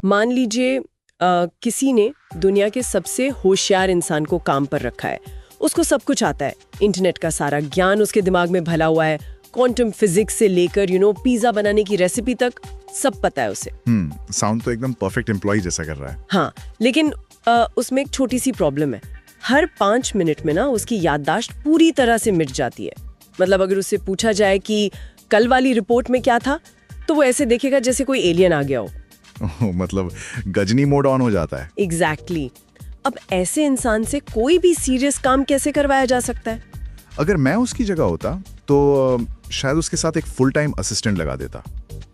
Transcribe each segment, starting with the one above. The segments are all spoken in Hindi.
मान लीजिए किसी ने दुनिया के सबसे होशियार इंसान को काम पर रखा है। उसको सब कुछ आता है, इंटरनेट का सारा ज्ञान उसके दिमाग में भला हुआ है, क्वांटम फिजिक्स से लेकर पिज्जा बनाने की रेसिपी तक सब पता है उसे। साउंड तो एकदम परफेक्ट एम्प्लॉय जैसा कर रहा है। हाँ, लेकिन उसमें एक छोटी सी प्रॉब्लम है। हर 5 मिनट में ना उसकी याददाश्त पूरी तरह से मिट जाती है। मतलब अगर उससे पूछा जाए कि कल वाली रिपोर्ट में क्या था, तो वो ऐसे देखेगा जैसे कोई एलियन आ गया हो। मतलब गजनी मोड ऑन हो जाता है। एग्जैक्टली। अब ऐसे इंसान से कोई भी सीरियस काम कैसे करवाया जा सकता है? अगर मैं उसकी जगह होता तो शायद उसके साथ एक फुल टाइम असिस्टेंट लगा देता,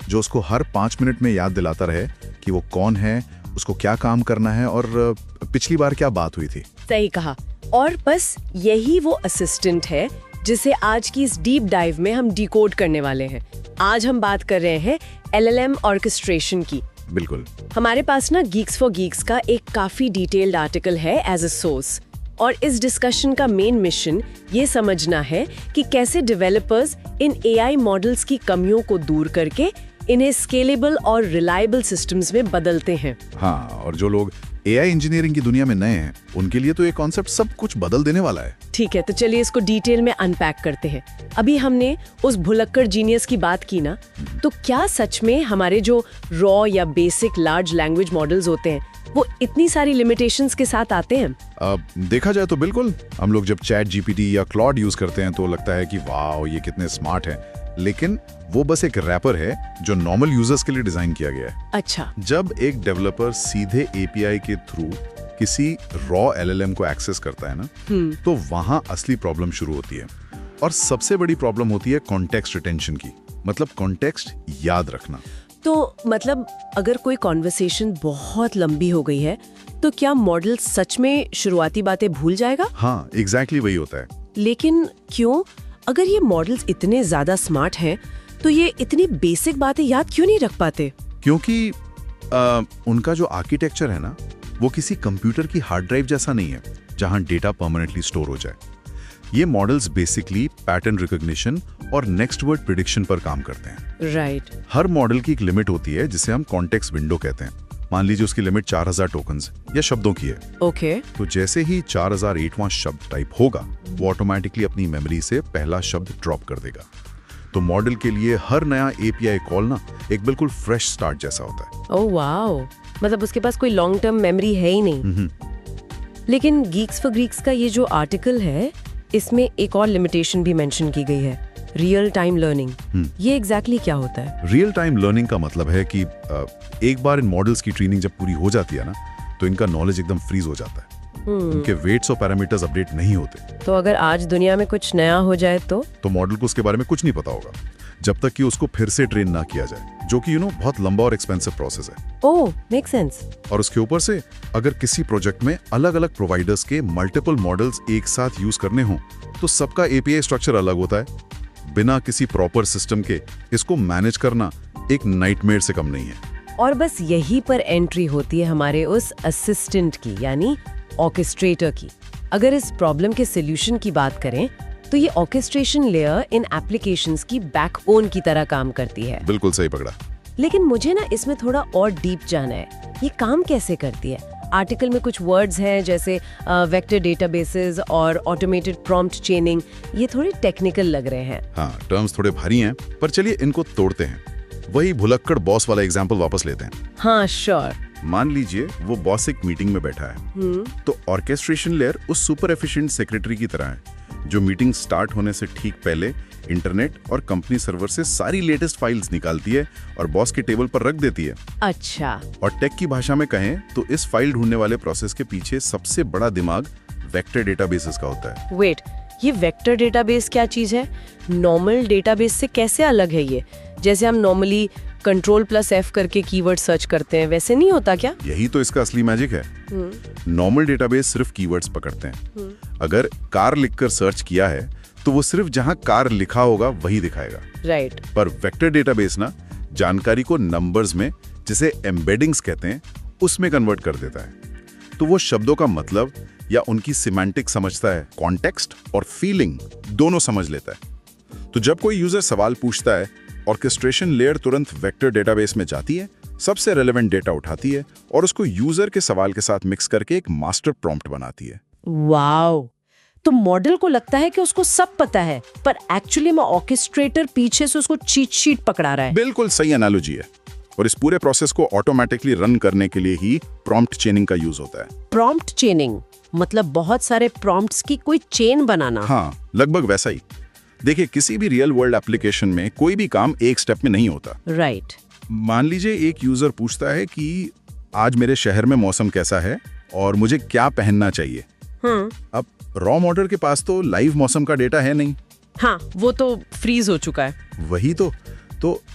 जो उसको हर 5 मिनट में याद दिलाता रहे कि वो कौन है, उसको क्या काम करना है और पिछली बार क्या बात हुई थी। सही कहा। और बस यही वो असिस्टेंट है जिसे आज की इस डीप डाइव में हम डिकोड करने वाले हैं। आज हम बात कर रहे हैं LLM ऑर्केस्ट्रेशन की। बिल्कुल। हमारे पास ना गीक्स फॉर गीक्स का एक काफी डिटेल्ड आर्टिकल है एज अ सोर्स, और इस डिस्कशन का मेन मिशन ये समझना है कि कैसे डेवलपर्स इन AI मॉडल्स की कमियों को दूर करके इन्हें स्केलेबल और रिलायबल सिस्टम्स में बदलते हैं। हाँ, और जो लोग AI इंजीनियरिंग की दुनिया में नए हैं, उनके लिए तो ये कॉन्सेप्ट सब कुछ बदल देने वाला है। ठीक है, तो चलिए इसको डिटेल में अनपैक करते हैं। अभी हमने उस भुलक्कड़ जीनियस की बात की ना, तो क्या सच में हमारे जो रॉ या बेसिक लार्ज लैंग्वेज मॉडल्स होते हैं वो इतनी सारी लिमिटेशंस के साथ आते हैं? देखा जाए तो बिल्कुल। हम लोग जब चैट GPT या क्लॉड यूज करते हैं तो लगता है कि वाह, ये कितने स्मार्ट हैं, लेकिन वो बस एक रैपर है जो नॉर्मल यूजर्स के लिए डिजाइन किया गया है। अच्छा। जब एक डेवलपर सीधे API के थ्रू किसी रॉ LLM को एक्सेस करता है ना, तो वहां असली प्रॉब्लम शुरू होती है। और सबसे बड़ी प्रॉब्लम होती है कॉन्टेक्स्ट रिटेंशन की, मतलब कॉन्टेक्स्ट याद रखना। तो मतलब अगर कोई कॉन्वर्सेशन बहुत लंबी हो गई है तो क्या मॉडल सच में शुरुआती बातें भूल जाएगा? हाँ, एग्जैक्टली वही होता है। लेकिन क्यों? अगर ये मॉडल्स इतने ज्यादा स्मार्ट हैं तो ये इतनी बेसिक बातें याद क्यों नहीं रख पाते? क्योंकि उनका जो आर्किटेक्चर है ना, वो किसी कंप्यूटर की हार्ड ड्राइव जैसा नहीं है जहां डेटा परमानेंटली स्टोर हो जाए। ये मॉडल्स बेसिकली पैटर्न रिकॉग्निशन और नेक्स्ट वर्ड प्रिडिक्शन पर काम करते हैं। राइट। हर मॉडल की एक लिमिट होती है जिसे हम कॉन्टेक्स्ट विंडो कहते हैं। मान लीजिए उसकी लिमिट 4000 टोकन्स या शब्दों की है। ओके। तो जैसे ही 4008वां शब्द टाइप होगा, वो ऑटोमेटिकली अपनी मेमोरी से पहला शब्द ड्रॉप कर देगा। तो मॉडल के लिए हर नया API कॉल ना एक बिल्कुल फ्रेश स्टार्ट जैसा होता है। ओह वाओ, मतलब उसके पास कोई लॉन्ग टर्म मेमोरी है ही नहीं। लेकिन गीक्स फॉर गीक्स का ये जो आर्टिकल है, इसमें एक और लिमिटेशन भी मेंशन की गई है, रियल टाइम लर्निंग। ये एग्जैक्टली क्या होता है? रियल टाइम लर्निंग का मतलब है कि एक बार इन मॉडल्स की ट्रेनिंग जब पूरी हो जाती है ना, तो इनका नॉलेज एकदम फ्रीज हो जाता है। उनके वेट्स और पैरामीटर्स अपडेट नहीं होते। तो अगर आज दुनिया में कुछ नया हो जाए तो मॉडल को उसके बारे में कुछ नहीं पता होगा जब तक कि उसको फिर से ट्रेन ना किया जाए, जो कि बहुत लंबा और एक्सपेंसिव प्रोसेस है। ओह, मेक सेंस। और उसके ऊपर से अगर किसी प्रोजेक्ट में अलग अलग प्रोवाइडर्स के मल्टीपल मॉडल्स एक साथ यूज करने हों, तो सबका API स्ट्रक्चर अलग होता है। बिना किसी प्रॉपर सिस्टम के इसको मैनेज करना एक नाइटमेयर से कम नहीं है। और बस यही पर एंट्री होती है हमारे उस असिस्टेंट की, यानी ऑर्केस्ट्रेटर की। अगर इस प्रॉब्लम के सॉल्यूशन की बात करें तो ये ऑर्केस्ट्रेशन लेयर इन एप्लीकेशंस की बैकबोन की तरह काम करती है। बिल्कुल सही पकड़ा। लेकिन मुझे ना इसमें थोड़ा और डीप जाना है, ये काम कैसे करती है? आर्टिकल में कुछ वर्ड्स हैं जैसे वेक्टर डेटाबेसेस और ऑटोमेटेड प्रॉम्प्ट चेनिंग, ये थोड़े टेक्निकल लग रहे हैं। हाँ, टर्म्स थोड़े भारी हैं, पर चलिए इनको तोड़ते हैं। वही भुलक्कड़ बॉस वाला एग्जाम्पल वापस लेते हैं। हाँ, श्योर। मान लीजिए वो बॉस एक मीटिंग में बैठा है, तो ऑर्केस्ट्रेशन लेयर उस सुपर एफिशिएंट सेक्रेटरी की तरह है जो मीटिंग स्टार्ट होने से ठीक पहले इंटरनेट और कंपनी सर्वर से सारी लेटेस्ट फाइल्स निकालती है और बॉस के टेबल पर रख देती है। अच्छा। और टेक की भाषा में कहें तो इस फाइल ढूंढने वाले प्रोसेस के पीछे सबसे बड़ा दिमाग वेक्टर डेटाबेसेस का होता है। वेट, ये वेक्टर डेटाबेस क्या चीज है? नॉर्मल डेटाबेस से कैसे अलग है ये? जैसे हम नॉर्मली Ctrl+F करके कीवर्ड सर्च करते हैं, वैसे नहीं होता क्या? यही तो इसका असली मैजिक है। नॉर्मल डेटाबेस सिर्फ कीवर्ड्स पकड़ते हैं। अगर कार लिखकर सर्च किया है तो वो सिर्फ जहां कार लिखा होगा वही दिखाएगा। राइट। पर वेक्टर डेटाबेस ना जानकारी को नंबर्स में, जिसे एम्बेडिंग्स कहते हैं, उसमें कन्वर्ट कर देता है। तो वो शब्दों का मतलब या उनकी सिमेंटिक समझता है, कॉन्टेक्स्ट और फीलिंग दोनों समझ लेता है। तो जब कोई यूजर सवाल पूछता है, ऑर्केस्ट्रेशन लेयर तुरंत वेक्टर डेटाबेस में जाती है, सबसे रेलेवेंट डेटा उठाती है और उसको यूजर के सवाल के साथ मिक्स करके एक मास्टर प्रॉम्प्ट बनाती है। वाओ! तो मॉडल को लगता है कि उसको सब पता है, पर एक्चुअली में ऑर्केस्ट्रेटर पीछे से उसको चीट शीट पकड़ा रहा है। बिल्कुल सही एनालॉजी है। और इस पूरे प्रोसेस को ऑटोमेटिकली रन करने के लिए ही प्रॉम्प्ट चेनिंग का यूज होता है। प्रॉम्प्ट चेनिंग मतलब बहुत सारे प्रॉम्प्ट्स की कोई चेन बनाना। हाँ, लगभग वैसा ही। देखिए, किसी भी रियल वर्ल्ड एप्लीकेशन में कोई भी काम एक स्टेप में नहीं होता। राइट। मान लीजिए एक यूजर पूछता है कि आज मेरे शहर में मौसम कैसा है और मुझे क्या पहनना चाहिए। अब रॉ मॉडल के पास तो लाइव मौसम का डेटा है नहीं। हाँ, वो तो फ्रीज हो चुका है। वही तो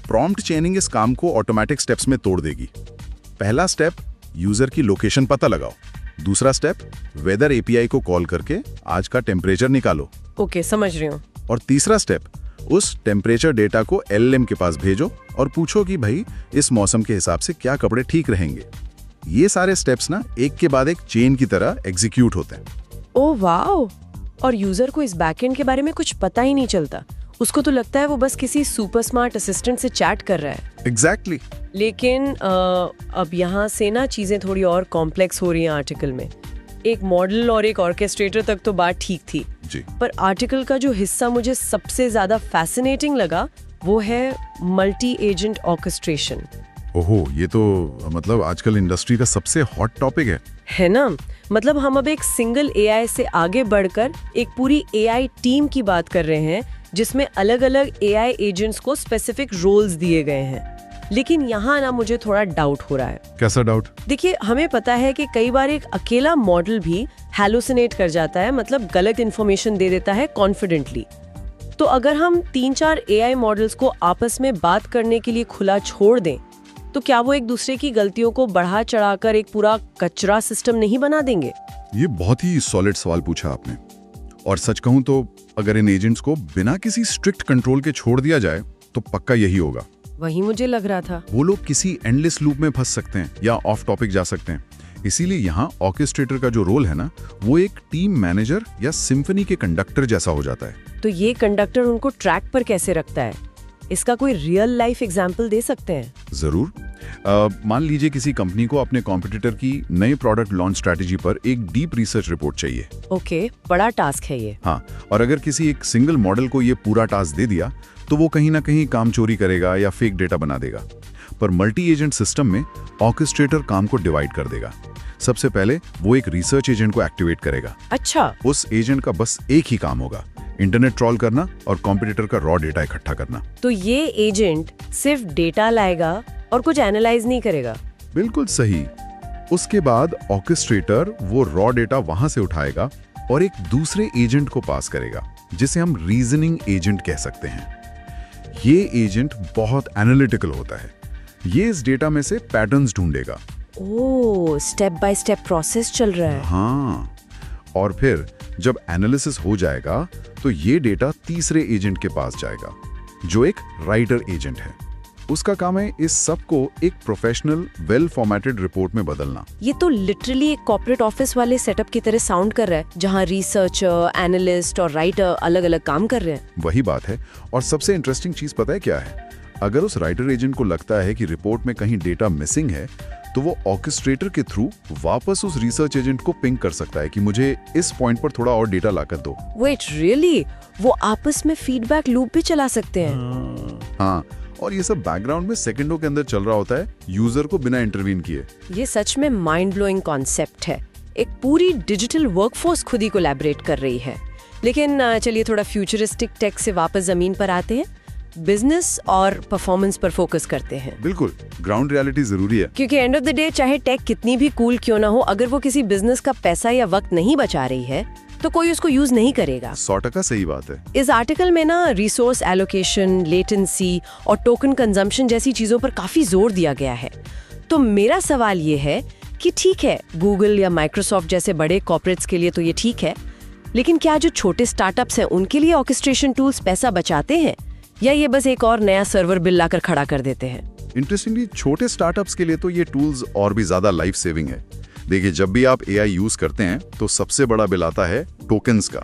प्रॉम्प्ट चेनिंग इस काम को ऑटोमेटिक स्टेप्स में तोड़ देगी। पहला स्टेप, यूजर की लोकेशन पता लगाओ। दूसरा स्टेप, वेदर एपीआई को कॉल करके आज का टेम्परेचर निकालो। ओके, समझ रही हूँ। और तीसरा स्टेप, उस टेम्परेचर डेटा को एलएलएम के पास भेजो और पूछो कि भाई इस मौसम के हिसाब से क्या कपड़े ठीक रहेंगे। ये सारे स्टेप्स ना एक के बाद एक चेन की तरह एग्जीक्यूट होते हैं। Oh wow! और यूजर को इस बैकएंड के बारे में कुछ पता ही नहीं चलता। उसको तो लगता है वो बस किसी सुपर स्मार्ट असिस्टेंट से चैट कर रहा है। एग्जैक्टली। लेकिन अब यहाँ से ना चीजें थोड़ी और कॉम्प्लेक्स हो रही हैं आर्टिकल में। एक मॉडल और एक ऑर्केस्ट्रेटर तक तो बात ठीक थी जी, पर आर्टिकल का जो हिस्सा मुझे सबसे ज्यादा फैसिनेटिंग लगा वो है मल्टी एजेंट ऑर्केस्ट्रेशन। ओहो, ये तो मतलब आजकल इंडस्ट्री का सबसे हॉट टॉपिक है ना? मतलब हम अब एक सिंगल एआई से आगे बढ़कर एक पूरी एआई टीम की बात कर रहे हैं जिसमें अलग अलग एआई एजेंट्स को स्पेसिफिक रोल्स दिए गए हैं। लेकिन यहाँ ना मुझे थोड़ा डाउट हो रहा है। कैसा डाउट? देखिए, हमें पता है कि कई बार एक अकेला मॉडल भी हैलुसिनेट कर जाता है, मतलब गलत इन्फॉर्मेशन दे देता है कॉन्फिडेंटली। तो अगर हम 3-4 एआई मॉडल्स को आपस में बात करने के लिए खुला छोड़ दें तो क्या वो एक दूसरे की गलतियों को बढ़ा चढ़ाकर एक पूरा कचरा सिस्टम नहीं बना देंगे? ये बहुत ही सॉलिड सवाल पूछा आपने। और सच कहूं तो अगर इन एजेंट्स को बिना किसी स्ट्रिक्ट कंट्रोल के छोड़ दिया जाए तो पक्का यही होगा। वही मुझे लग रहा था। वो लोग किसी एंडलेस लूप में फंस सकते हैं या ऑफ टॉपिक जा सकते हैं। इसीलिए यहाँ ऑर्केस्ट्रेटर का जो रोल है ना, वो एक टीम मैनेजर या सिम्फनी के कंडक्टर जैसा हो जाता है। तो ये कंडक्टर उनको ट्रैक पर कैसे रखता है? इसका कोई रियल लाइफ एग्जाम्पल दे सकते हैं? जरूर। मान लीजिए किसी कंपनी को अपने कॉम्पिटिटर की नए प्रोडक्ट लॉन्च स्ट्रैटेजी पर एक डीप रिसर्च रिपोर्ट चाहिए। ओके, बड़ा टास्क है ये। हाँ, और अगर किसी एक सिंगल मॉडल को ये पूरा टास्क दे दिया तो वो कहीं ना कहीं काम चोरी करेगा या फेक डेटा बना देगा। पर मल्टी एजेंट सिस्टम में ऑर्केस्ट्रेटर काम को डिवाइड कर देगा। सबसे पहले वो एक रिसर्च एजेंट को एक्टिवेट करेगा। अच्छा। उस एजेंट का बस एक ही काम होगा, इंटरनेट ट्रॉल करना और कॉम्पिटिटर का रॉ डेटा इकट्ठा करना। तो ये एजेंट सिर्फ डेटा लाएगा और कुछ एनालाइज नहीं करेगा? बिल्कुल सही। उसके बाद ऑर्केस्ट्रेटर वो रॉ डेटा वहां से उठाएगा और एक दूसरे एजेंट को पास करेगा, जिसे हम रीजनिंग एजेंट कह सकते हैं। ये एजेंट बहुत एनालिटिकल होता है। ये इस डेटा में से पैटर्न्स ढूंढेगा। Oh, step by step process चल रहा है। हाँ, और फिर जब एनालिसिस हो जाएगा तो ये डेटा तीसरे एजेंट के पास जाएगा, जो एक राइटर एजेंट है। उसका काम है इस सब को एक प्रोफेशनल वेल फॉर्मेटेड रिपोर्ट में बदलना। ये तो लिटरली एक कॉर्पोरेट ऑफिस वाले सेटअप की तरह साउंड कर रहा है, जहां रिसर्चर, एनालिस्ट और राइटर अलग अलग काम कर रहे हैं। वही बात है। और सबसे इंटरेस्टिंग चीज पता है क्या है? अगर उस राइटर एजेंट को लगता है कि रिपोर्ट में कहीं डेटा मिसिंग है तो वो ऑर्केस्ट्रेटर के थ्रू वापस उस रिसर्च एजेंट को पिंग कर सकता है कि मुझे इस पॉइंट पर थोड़ा और डेटा लाकर दो। Wait, really? वो आपस में फीडबैक लूप भी चला सकते हैं? हाँ, और ये सब बैकग्राउंड में सेकंडों के अंदर चल रहा होता है, यूजर को बिना इंटरवीन किए। ये सच में माइंड ब्लोइंग कॉन्सेप्ट है। एक पूरी डिजिटल वर्कफोर्स खुद ही कोलैबोरेट कर रही है। लेकिन चलिए थोड़ा फ्यूचरिस्टिक टेक से वापस जमीन पर आते हैं, बिजनेस और परफॉर्मेंस पर फोकस करते हैं। बिल्कुल, ग्राउंड रियलिटी जरूरी है। क्योंकि एंड ऑफ द डे चाहे टेक कितनी भी कूल क्यों ना हो, अगर वो किसी बिजनेस का पैसा या वक्त नहीं बचा रही है तो कोई उसको यूज नहीं करेगा। 100% सही बात है। इस आर्टिकल में ना रिसोर्स एलोकेशन, लेटेंसी और टोकन कंजम्पशन जैसी चीजों पर काफी जोर दिया गया है। तो मेरा सवाल ये है कि ठीक है, गूगल या माइक्रोसॉफ्ट जैसे बड़े कॉर्पोरेट्स के लिए तो ये ठीक है, लेकिन क्या जो छोटे स्टार्टअप्स हैं उनके लिए ऑर्केस्ट्रेशन टूल्स पैसा बचाते हैं या ये बस एक और नया सर्वर बिल लाकर खड़ा कर देते हैं? इंटरेस्टिंगली, छोटे स्टार्टअप्स के लिए तो ये टूल्स और भी ज्यादा लाइफ सेविंग है। देखिए, जब भी आप एआई यूज करते हैं तो सबसे बड़ा बिल आता है टोकन्स का।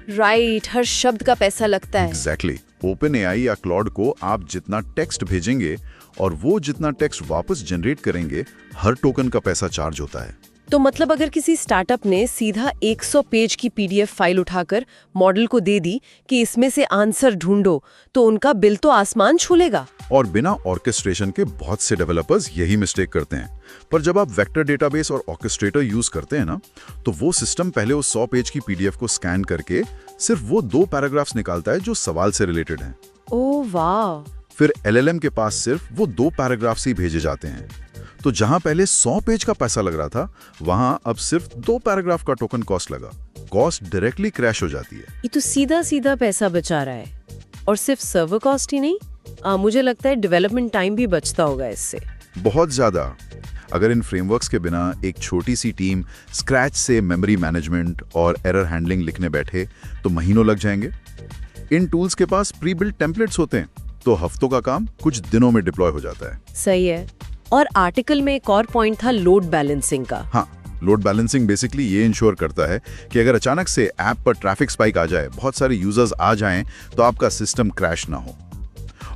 राइट, हर शब्द का पैसा लगता है। एग्जैक्टली। OpenAI या क्लॉड को आप जितना टेक्स्ट भेजेंगे और वो जितना टेक्स्ट वापस जनरेट करेंगे, हर टोकन का पैसा चार्ज होता है। तो मतलब अगर किसी स्टार्टअप ने सीधा 100 पेज की PDF फाइल उठाकर मॉडल को दे दी कि इसमें से आंसर ढूंढो, तो उनका बिल तो आसमान छू लेगा। और बिना ऑर्केस्ट्रेशन के बहुत से डेवलपर्स यही मिस्टेक करते हैं। पर जब आप वेक्टर डेटाबेस और ऑर्केस्ट्रेटर यूज करते हैं ना, तो वो सिस्टम पहले उस 100 पेज की PDF को स्कैन करके सिर्फ वो 2 पैराग्राफ्स निकालता है जो सवाल से रिलेटेड हैं। ओह वाह। फिर LLM के पास सिर्फ वो 2 पैराग्राफ्स ही भेजे जाते हैं। तो जहां पहले 100 पेज का पैसा लग रहा था, वहां अब सिर्फ 2 पैराग्राफ का टोकन कॉस्ट लगा। कॉस्ट डायरेक्टली क्रैश हो जाती है। ये तो सीधा सीधा पैसा बचा रहा है। और सिर्फ सर्वर कॉस्ट ही नहीं, मुझे लगता है डेवलपमेंट टाइम भी बचता होगा इससे। बहुत ज्यादा। अगर इन फ्रेमवर्क्स के बिना एक छोटी सी टीम स्क्रैच से मेमोरी मैनेजमेंट और एरर हैंडलिंग लिखने बैठे तो महीनों लग जाएंगे। इन टूल्स के पास प्री बिल्ट टेम्पलेट्स होते हैं, तो हफ्तों का काम कुछ दिनों में डिप्लॉय हो जाता है। सही है। और आर्टिकल में एक और पॉइंट था लोड बैलेंसिंग का। हाँ, लोड बैलेंसिंग बेसिकली ये इंश्योर करता है कि अगर अचानक से ऐप पर ट्रैफिक स्पाइक आ जाए, बहुत सारे यूजर्स आ जाएं, तो आपका सिस्टम क्रैश ना हो।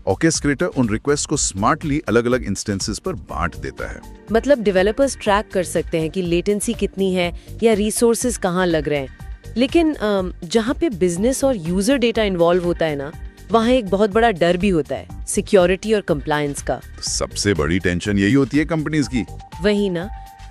ऑर्केस्ट्रेटर उन रिक्वेस्ट को स्मार्टली अलग-अलग इंस्टेंसेस पर बांट देता है। मतलब डेवलपर्स ट्रैक कर सकते हैं कि लेटेंसी कितनी है या रिसोर्सेज कहाँ लग रहे हैं। लेकिन जहाँ पे बिजनेस और यूजर डेटा इन्वॉल्व होता है ना, वहाँ एक बहुत बड़ा डर भी होता है, सिक्योरिटी और कंप्लायंस का। सबसे बड़ी टेंशन यही होती है कंपनीज की। वही ना।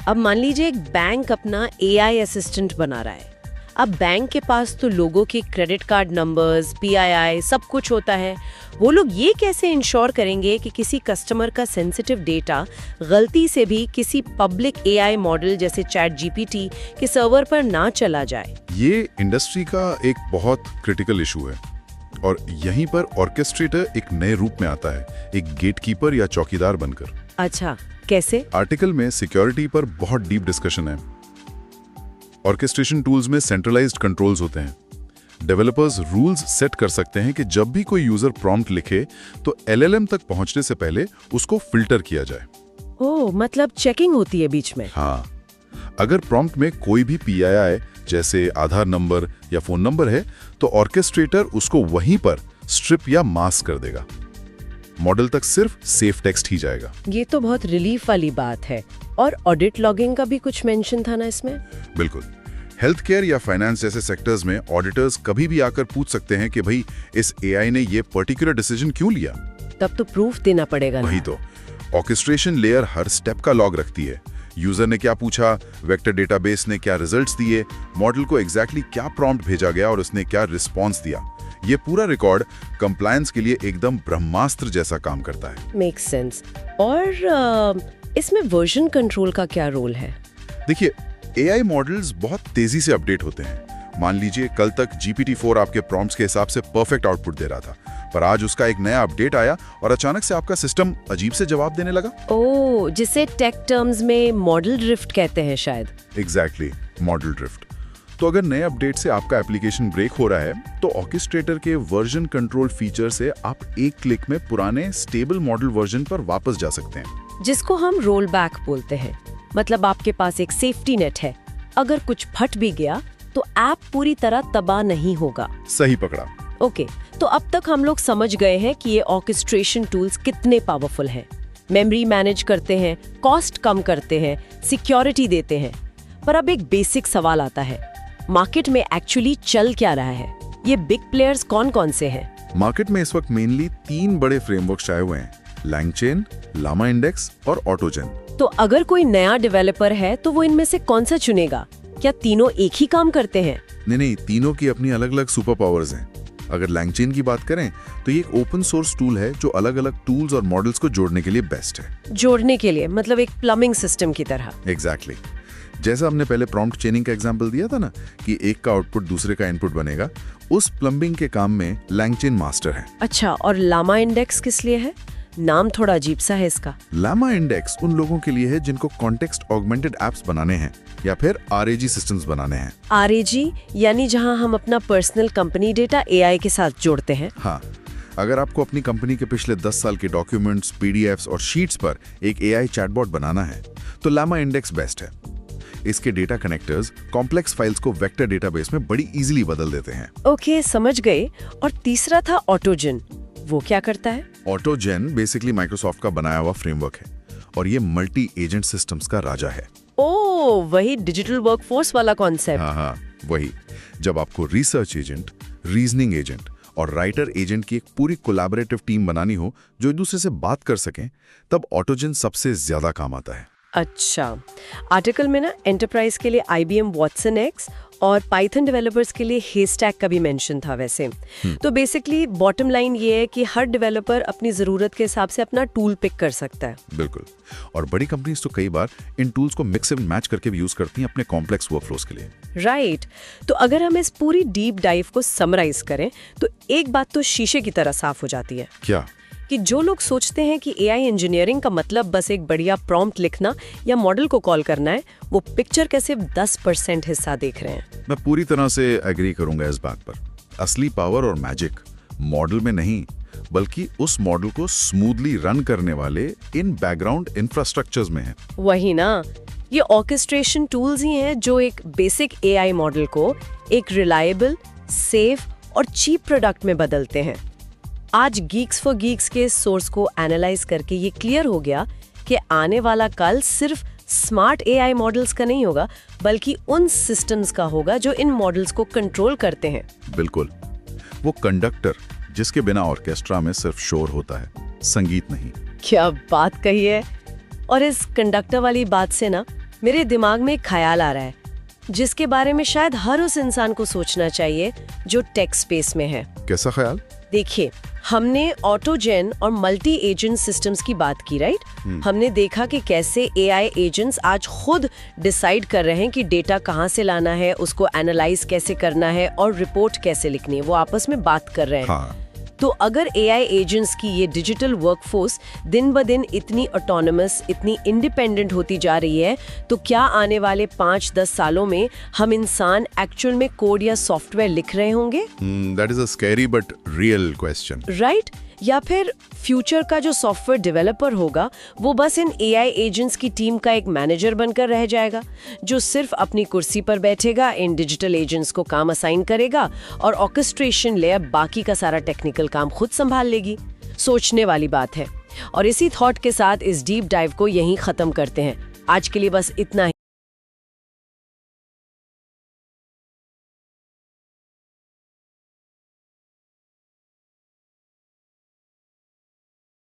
अब मान लीजिए एक बैंक अपना AI असिस्टेंट बना रहा है। अब बैंक के पास तो लोगों के क्रेडिट कार्ड नंबर्स, PII सब कुछ होता है। वो लोग ये कैसे इंश्योर करेंगे कि किसी कस्टमर का सेंसिटिव डेटा गलती से भी किसी पब्लिक AI मॉडल जैसे ChatGPT के सर्वर पर ना चला जाए? ये इंडस्ट्री का एक बहुत क्रिटिकल इशू है और यहीं पर ऑर्केस्ट्रेटर एक नए रूप में आता है, एक गेटकीपर या चौकीदार बनकर। अच्छा, कैसे? आर्टिकल में सिक्योरिटी पर बहुत डीप डिस्कशन है। ऑर्केस्ट्रेशन टूल्स में सेंट्रलाइज्ड कंट्रोल्स होते हैं। डेवलपर्स रूल्स सेट कर सकते हैं कि जब भी कोई यूजर प्रॉम्प्ट लिखे तो LLM तक पहुंचने से पहले उसको फिल्टर किया जाए। ओह, मतलब चेकिंग होती है बीच में। हाँ, अगर प्रॉम्प्ट में कोई भी PII जैसे आधार नंबर या फोन नंबर है, तो ऑर्केस्ट्रेटर उसको वहीं पर स्ट्रिप या मास्क कर देगा। मॉडल तक सिर्फ सेफ टेक्स्ट ही जाएगा। ये तो बहुत रिलीफ वाली बात है। और ऑडिट लॉगिंग का भी कुछ मेंशन था ना इसमें? बिल्कुल। हेल्थ केयर या फाइनेंस जैसे सेक्टर्स में ऑडिटर्स कभी भी आकर पूछ सकते हैं कि भाई इस AI ने ये पर्टिकुलर डिसीजन क्यों लिया। तब तो प्रूफ देना पड़ेगा ना। वही तो। ऑर्केस्ट्रेशन लेयर हर स्टेप का लॉग रखती है। यूजर ने क्या पूछा, वेक्टर डेटाबेस ने क्या रिजल्ट्स दिए, मॉडल को एग्जैक्टली क्या प्रॉम्प्ट भेजा गया और उसने क्या रिस्पॉन्स दिया। ये पूरा रिकॉर्ड कंप्लायंस के लिए एकदम ब्रह्मास्त्र जैसा काम करता है। Makes sense. और इसमें वर्जन कंट्रोल का क्या रोल है? देखिए, AI मॉडल्स बहुत तेजी से अपडेट होते हैं। मान लीजिए कल तक GPT-4 आपके प्रॉम्प्ट्स के हिसाब से परफेक्ट आउटपुट दे रहा था, पर आज उसका एक नया अपडेट आया और अचानक से आपका सिस्टम अजीब से जवाब देने लगा। ओह, जिसे टेक टर्म्स में मॉडल ड्रिफ्ट कहते हैं शायद। Exactly, model drift. तो अगर नए अपडेट से आपका एप्लीकेशन ब्रेक हो रहा है, तो ऑर्केस्ट्रेटर के वर्जन कंट्रोल फीचर से आप एक क्लिक में पुराने स्टेबल मॉडल वर्जन पर वापस जा सकते हैं, जिसको हम रोल बैक बोलते हैं। मतलब आपके पास एक सेफ्टी नेट है। अगर कुछ फट भी गया तो ऐप पूरी तरह तबाह नहीं होगा। सही पकड़ा। ओके, तो अब तक हम लोग समझ गए हैं कि ये ऑर्केस्ट्रेशन टूल्स कितने पावरफुल हैं। मेमोरी मैनेज करते हैं, कॉस्ट कम करते हैं, सिक्योरिटी देते हैं। पर अब एक बेसिक सवाल आता है, मार्केट में एक्चुअली चल क्या रहा है? ये बिग प्लेयर्स कौन कौन से हैं? मार्केट में इस वक्त मेनली 3 बड़े फ्रेमवर्क्स आए हुए हैं, LangChain, Llama Index और AutoGen। तो अगर कोई नया डेवलपर है तो वो इनमें से कौन सा चुनेगा? क्या तीनों एक ही काम करते हैं? नहीं, तीनों की अपनी अलग अलग सुपर पावर्स हैं। अगर LangChain की बात करें तो ये एक ओपन सोर्स टूल है जो अलग अलग टूल्स और मॉडल्स को जोड़ने के लिए बेस्ट है। जोड़ने के लिए मतलब एक प्लम्बिंग सिस्टम की तरह। एग्जैक्टली। जैसा हमने पहले प्रॉम्प्ट चेनिंग का एग्जांपल दिया था ना, कि एक का आउटपुट दूसरे का इनपुट बनेगा, उस प्लम्बिंग के काम में LangChain मास्टर है। अच्छा, और Llama Index किस लिए है? नाम थोड़ा अजीब सा है इसका। Llama Index उन लोगों के लिए है जिनको कॉन्टेक्स्ट ऑगमेंटेड एप्स बनाने हैं या फिर RAG सिस्टम्स बनाने हैं। RAG यानी जहां हम अपना पर्सनल कंपनी डेटा AI के साथ जोड़ते हैं। हाँ, अगर आपको अपनी कंपनी के पिछले 10 साल के डॉक्यूमेंट्स, PDFs और शीट्स पर एक AI चैटबॉट बनाना है तो Llama Index बेस्ट है। इसके डेटा कनेक्टर्स कॉम्प्लेक्स फाइल्स को वेक्टर डेटाबेस में बड़ी इजीली बदल देते हैं। ओके, समझ गए। और तीसरा था ऑटोजन, वो क्या करता है? ऑटोजेन बेसिकली माइक्रोसॉफ्ट का बनाया हुआ फ्रेमवर्क है और ये मल्टी एजेंट सिस्टम्स का राजा है। ओ, वही डिजिटल वर्कफोर्स वाला कॉन्सेप्ट। हाँ, वही। जब आपको रिसर्च एजेंट, रीजनिंग एजेंट और राइटर एजेंट की एक पूरी कोलैबोरेटिव टीम बनानी हो जो एक दूसरे से बात कर सकें, तब ऑटोजेन सबसे ज्यादा काम आता है। अच्छा, आर्टिकल में ना एंटरप्राइज के लिए IBM Watson X और पाइथन डेवलपर्स के लिए हेस्टैक का भी मेंशन था वैसे। तो बेसिकली बॉटम लाइन ये है कि हर डेवलपर अपनी ज़रूरत के हिसाब से अपना टूल पिक कर सकता है। बिल्कुल। और बड़ी कंपनीज तो कई बार इन टूल्स को मिक्स एंड मैच करके भी यूज करती हैं अपने कॉम्प्लेक्स वर्कफ्लोज के लिए। राइट। तो अगर हम इस पूरी डीप डाइव को समराइज करें तो एक बात तो शीशे की तरह साफ हो जाती है। क्या? कि जो लोग सोचते हैं कि AI इंजीनियरिंग का मतलब बस एक बढ़िया प्रॉम्प्ट लिखना या मॉडल को कॉल करना है, वो पिक्चर का सिर्फ 10% हिस्सा देख रहे हैं। मैं पूरी तरह से एग्री करूंगा इस बात पर। असली पावर और मैजिक मॉडल में नहीं, बल्कि उस मॉडल को स्मूथली रन करने वाले इन बैकग्राउंड इंफ्रास्ट्रक्चर्स में है। वही ना, ये ऑर्केस्ट्रेशन टूल्स ही हैं जो एक बेसिक AI मॉडल को एक रिलायबल, सेफ और चीप प्रोडक्ट में बदलते हैं। आज गीक्स फॉर गीक्स के सोर्स को एनालाइज करके ये क्लियर हो गया कि आने वाला कल सिर्फ स्मार्ट AI मॉडल्स का नहीं होगा, बल्कि उन सिस्टम्स का होगा जो इन मॉडल्स को कंट्रोल करते हैं। बिल्कुल, वो कंडक्टर जिसके बिना ऑर्केस्ट्रा में सिर्फ शोर होता है, संगीत नहीं। क्या बात कही है। और इस कंडक्टर वाली बात से ना मेरे दिमाग में एक ख्याल आ रहा है जिसके बारे में शायद हर उस इंसान को सोचना चाहिए जो टेक स्पेस में है। कैसा ख्याल? देखिए, हमने ऑटोजेन और मल्टी एजेंट सिस्टम्स की बात की, राइट? हमने देखा कि कैसे AI एजेंट्स आज खुद डिसाइड कर रहे हैं कि डेटा कहाँ से लाना है, उसको एनालाइज कैसे करना है और रिपोर्ट कैसे लिखनी है। वो आपस में बात कर रहे हैं। हाँ। तो अगर AI एजेंट्स की ये डिजिटल वर्कफोर्स दिन ब दिन इतनी ऑटोनमस, इतनी इंडिपेंडेंट होती जा रही है, तो क्या आने वाले 5-10 सालों में हम इंसान एक्चुअल में कोड या सॉफ्टवेयर लिख रहे होंगे? That is a scary but real question. Right? या फिर फ्यूचर का जो सॉफ्टवेयर डेवलपर होगा वो बस इन AI एजेंट्स की टीम का एक मैनेजर बनकर रह जाएगा जो सिर्फ अपनी कुर्सी पर बैठेगा, इन डिजिटल एजेंट्स को काम असाइन करेगा और ऑर्केस्ट्रेशन लेयर बाकी का सारा टेक्निकल काम खुद संभाल लेगी। सोचने वाली बात है। और इसी थॉट के साथ इस डीप डाइव को यहीं खत्म करते हैं। आज के लिए बस इतना ही।